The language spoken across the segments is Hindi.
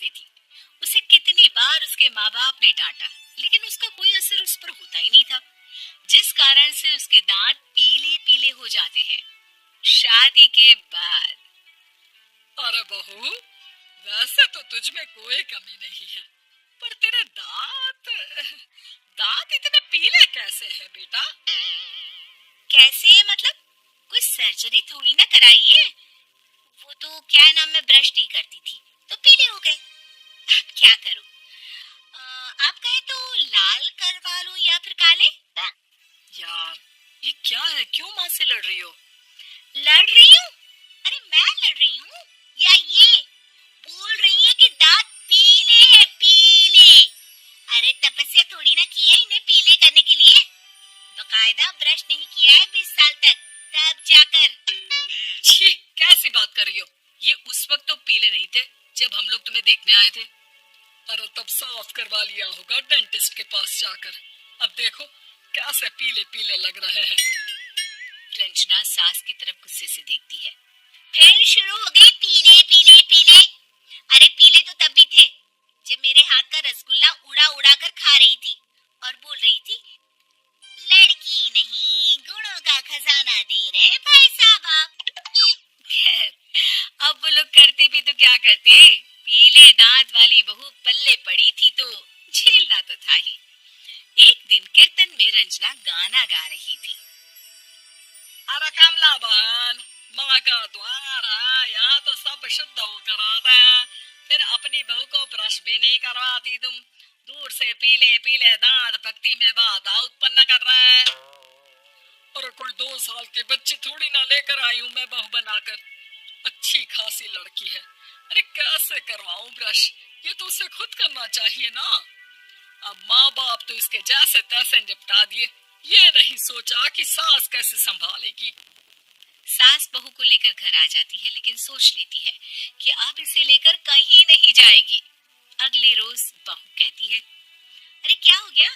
करती थी। उसे कितनी बार उसके माँ बाप ने डांटा, लेकिन उसका कोई असर उस पर होता ही नहीं था, जिस कारण से उसके दांत पीले पीले हो जाते हैं। शादी के बाद। अरे बहू, वैसे तो तुझ में कोई कमी नहीं है, पर तेरे दांत दांत इतने पीले कैसे हैं बेटा? कैसे मतलब? कोई सर्जरी थोड़ी ना कराई है। वो तो क्या है ना, मैं ब्रश नहीं करती थी तो पीले हो गए। अब क्या करूं? आप कहे तो लाल करवा लूं या फिर काले? यार, ये क्या है? क्यों माँ से लड़ रही हो? लड़ रही हूँ? अरे मैं लड़ रही हूँ या ये बोल रही है कि दांत पीले हैं, पीले। अरे तपस्या थोड़ी ना की है इन्हें पीले करने के लिए। बकायदा ब्रश नहीं किया है 20 साल तक, तब जाकर। छी, कैसी बात कर रही हो? ये उस वक्त तो पीले नहीं थे जब हम लोग तुम्हें देखने आए थे। अरे तब साफ करवा लिया होगा डेंटिस्ट के पास जाकर। अब देखो कैसे पीले पीले लग रहे हैं। रंजना सास की तरफ गुस्से से देखती है। फिर शुरू हो गई पीले पीले पीले। अरे पीले तो तब भी थे जब मेरे हाथ का रसगुल्ला उड़ा उड़ा कर खा रही थी और बोल रही थी, लड़की नहीं गुणों का खजाना दे रहे भाई साहब आप। खैर, अब वो लोग करते भी तो क्या करते। पीले दांत वाली बहू पल्ले पड़ी थी तो झेलना तो था ही। एक दिन कीर्तन में रंजना गाना गा रही थी। अरे कमला बहन, माँ का द्वार है, यहाँ तो सब शुद्ध होकर आते हैं, फिर अपनी बहू को ब्रश भी नहीं करवाती तुम। दूर से पीले पीले दांत भक्ति में बाधा उत्पन्न कर रहे हैं। अरे कोई 2 साल के बच्चे थोड़ी ना लेकर आई हूँ मैं बहू बनाकर। अच्छी खासी लड़की है, अरे कैसे करवाऊं ब्रश? ये तो उसे खुद करना चाहिए ना। अब माँ बाप तो इसके जैसे तैसे निपटा दिए, ये नहीं सोचा कि सास कैसे संभालेगी। सास बहू को लेकर घर आ जाती है, लेकिन सोच लेती है कि अब इसे लेकर कहीं नहीं जाएगी। अगले रोज बहू कहती है, अरे क्या हो गया,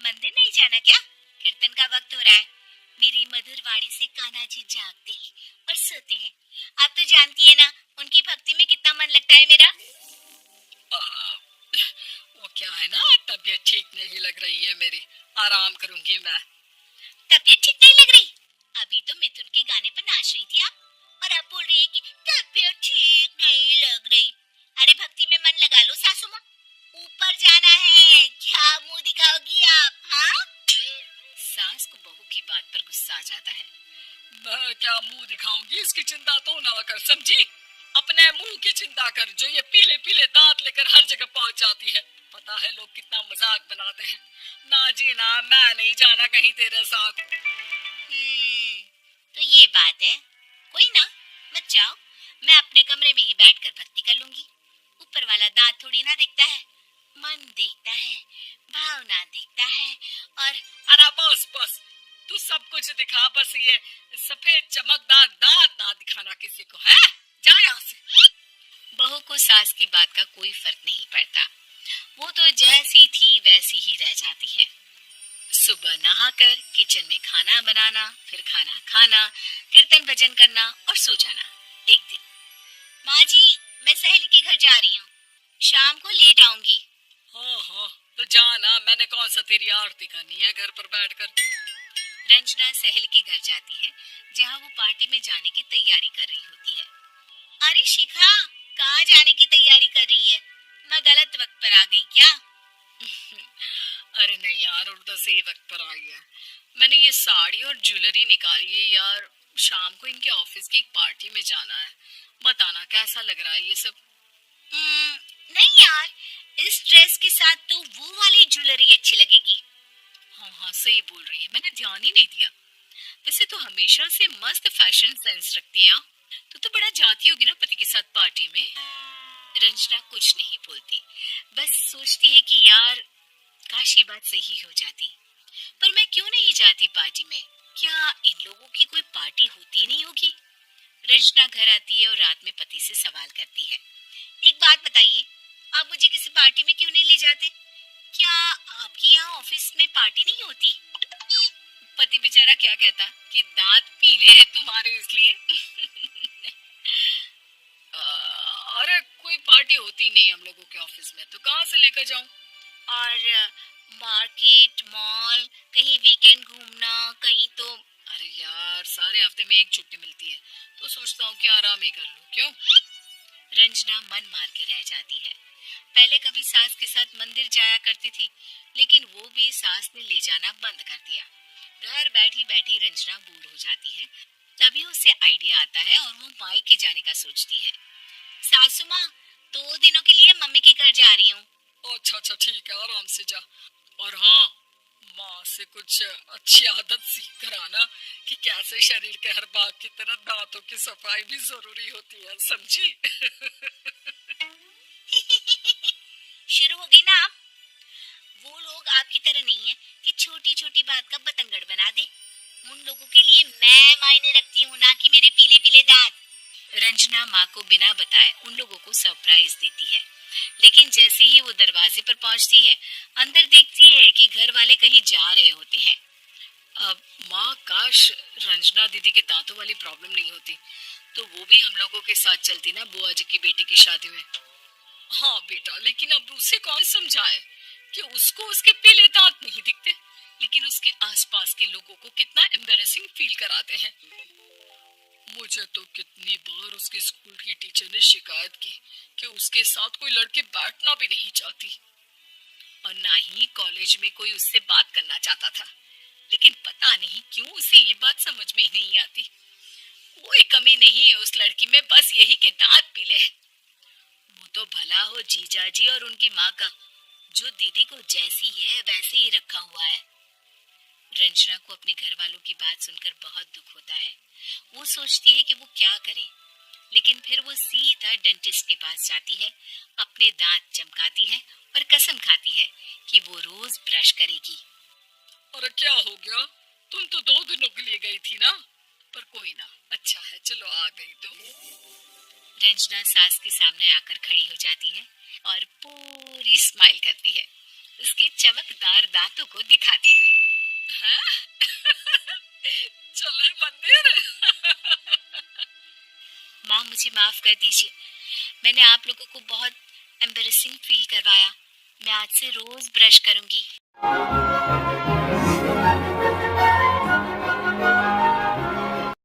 मंदिर नहीं जाना क्या? कीर्तन का वक्त हो रहा है। मेरी मधुर वाणी से कान्हा जी जागते हैं और सोते हैं। आप तो जानती है ना उनकी भक्ति में कितना मन लगता है मेरा। वो क्या है ना, तबीयत ठीक नहीं लग रही है मेरी, आराम करूंगी मैं। तबीयत ठीक नहीं लग रही? अभी तो मिथुन के गाने पर नाच रही थी आप, और अब बोल रही है कि तबीयत ठीक नहीं लग रही। अरे भक्ति में मन लगा लो सासू माँ, ऊपर जाना है, क्या मुंह दिखाओगी आप? हाँ? सास को बहू की बात पर गुस्सा आ जाता है। मैं क्या मुंह दिखाऊंगी, इसकी चिंता तो ना कर, समझी? अपने मुंह की चिंता कर, जो ये पीले पीले दांत लेकर हर जगह पहुंच जाती है। पता है लोग कितना मजाक बनाते हैं। ना जी ना, मैं नहीं जाना कहीं तेरे साथ। तो ये बात है। कोई ना, मत जाओ, मैं अपने कमरे में ही बैठकर भक्ति कर लूंगी। ऊपर वाला दांत थोड़ी ना देखता है, मन देखता है, भावना देखता है। और अरे बस बस, तू सब कुछ दिखा, बस ये सफेद चमकदार दांत ना दिखाना किसी को, है? जा यहाँ से। बहू को सास की बात का कोई फर्क नहीं पड़ता। वो तो जैसी थी वैसी ही रह जाती है। सुबह नहाकर किचन में खाना बनाना, फिर खाना खाना, कीर्तन भजन करना और सो जाना। एक दिन, माँ जी मैं सहेली के घर जा रही हूँ, शाम को लेट आऊंगी। हाँ हाँ, तो जाना, मैंने कौन सा तेरी आरती करनी है घर पर बैठकर। रंजना सहेली के घर जाती है, जहाँ वो पार्टी में जाने की तैयारी कर रही होती है। अरे शिखा, कहाँ जाने की तैयारी कर रही है? मैं गलत वक्त पर आ गई क्या? अरे नहीं यार, उल्टा सही वक्त पर आई है। मैंने ये साड़ी और ज्वेलरी निकाली है यार, शाम को इनके ऑफिस की एक पार्टी में जाना है। बताना कैसा लग रहा है ये सब? नहीं यार, इस ड्रेस के साथ तो वो वाली ज्वेलरी अच्छी लगेगी। हाँ हाँ, सही बोल रही है, मैंने ध्यान ही नहीं दिया। वैसे तो हमेशा से मस्त फैशन सेंस रखती है। तो बड़ा जाती होगी ना पति के साथ पार्टी में। रंजना कुछ नहीं बोलती, बस सोचती है कि यार काश ये बात सही हो जाती। पर मैं क्यों नहीं जाती पार्टी में? क्या इन लोगों की कोई पार्टी होती नहीं होगी? रंजना घर आती है और रात में पति से सवाल करती है, एक बात बताइए, आप मुझे किसी पार्टी में क्यों नहीं ले जाते? क्या आपके यहाँ ऑफिस में पार्टी नहीं होती? पति बेचारा क्या कहता कि दांत पीले हैं तुम्हारे इसलिए। अरे कोई पार्टी होती नहीं नहीं हम लोगों के ऑफिस में, तो कहाँ से लेकर जाऊं? और मार्केट मॉल कहीं वीकेंड घूमना कहीं तो। अरे यार, सारे हफ्ते में एक छुट्टी मिलती है, तो सोचता हूँ कि आराम ही कर लूं। क्यों? रंजना मन मार के रह जाती है। पहले कभी सास के साथ मंदिर जाया करती थी, लेकिन वो भी सास ने ले जाना बंद कर दिया। घर बैठी बैठी रंजना बोर हो जाती है। तभी उसे आइडिया आता है और वो मायके जाने का सोचती है। सासू माँ, 2 दिनों के लिए मम्मी के घर जा रही हूँ। अच्छा अच्छा, ठीक है, आराम से जा। और हाँ, माँ से कुछ अच्छी आदत सीख कर आना कि कैसे शरीर के हर भाग की तरह दांतों की सफाई भी जरूरी होती है, समझी? शुरू हो गई ना आप। वो लोग आपकी तरह नहीं है कि छोटी छोटी बात का बतंगड़ बना दे। उन लोगों के लिए मैं मायने रखती हूँ, ना कि मेरे पीले पीले दांत। रंजना माँ को बिना बताए उन लोगों को सरप्राइज देती है, लेकिन जैसे ही वो दरवाजे पर पहुंचती है, अंदर देखती है कि घर वाले कहीं जा रहे होते हैं। अब माँ, काश रंजना दीदी के दांतों वाली प्रॉब्लम नहीं होती, तो वो भी हम लोगों के साथ चलती ना बुआ जी की बेटी की शादी में। हाँ बेटा, लेकिन अब उसे कौन समझाए कि उसको उसके पीले दांत नहीं दिखते, लेकिन उसके आसपास के लोगों को कितना एम्बैरेसिंग फील कराते हैं। मुझे तो कितनी बार उसके स्कूल की टीचर ने शिकायत की कि उसके साथ कोई लड़की बैठना भी नहीं चाहती, और ना ही कॉलेज में कोई उससे बात करना चाहता था। लेकिन पता नहीं क्यों उसे ये बात समझ में ही नहीं आती। कोई कमी नहीं है उस लड़की में, बस यही कि दांत पीले हैं। वो तो भला हो जीजा जी और उनकी माँ का, जो दीदी को जैसी है वैसे ही रखा हुआ है। रंजना को अपने घर वालों की बात सुनकर बहुत दुख होता है। वो सोचती है कि वो क्या करे, लेकिन फिर वो सीधा डेंटिस्ट के पास जाती है, अपने दांत चमकाती है और कसम खाती है कि वो रोज ब्रश करेगी। अरे क्या हो गया? तुम तो 2 दिनों के लिए गई थी ना। पर कोई ना, अच्छा है, चलो आ गई तो। रंजना सास के सामने आकर खड़ी हो जाती है और पूरी स्माइल करती है, उसके चमकदार दांतों को दिखाती हुई। चले मंदिर। माँ, मुझे माफ कर दीजिए, मैंने आप लोगों को बहुत एम्बैरेसिंग फील करवाया। मैं आज से रोज ब्रश करूंगी।